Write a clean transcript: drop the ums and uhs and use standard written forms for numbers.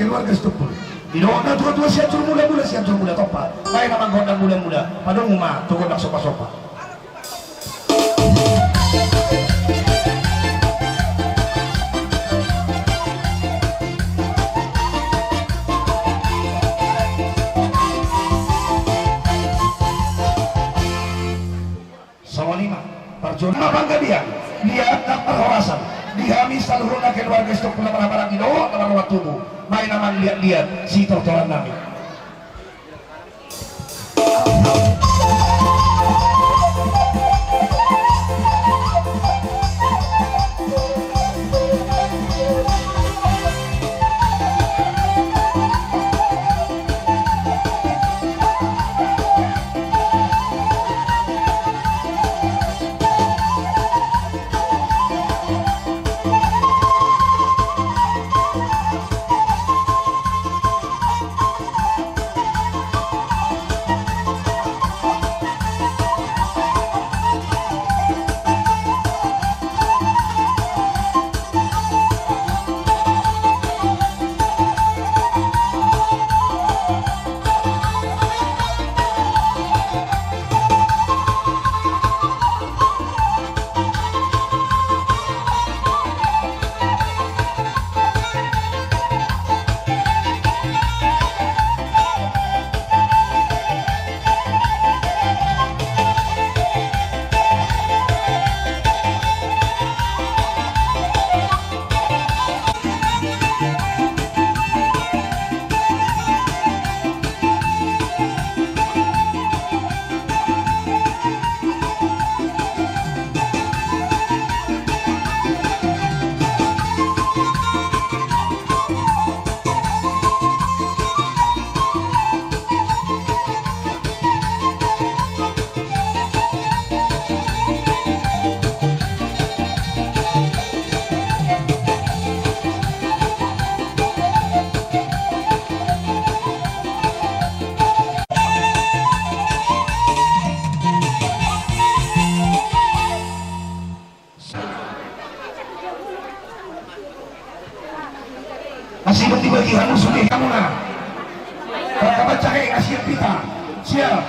keluarga stupul. Dinoda tua-tua siatur muda topa. Baik nama gondang muda-muda. Pada umumah tu gondang sopa-sopa. Sawanima, perjuangan bangga dia tak perhorasan. Dia misal huna keluarga stok pula barang itu dalam waktu tubuh. Main aman lihat si tortolan nami. Masih bagi-bagi hangus sudah kamu nak. Kakak baca ngasih pita. Siap.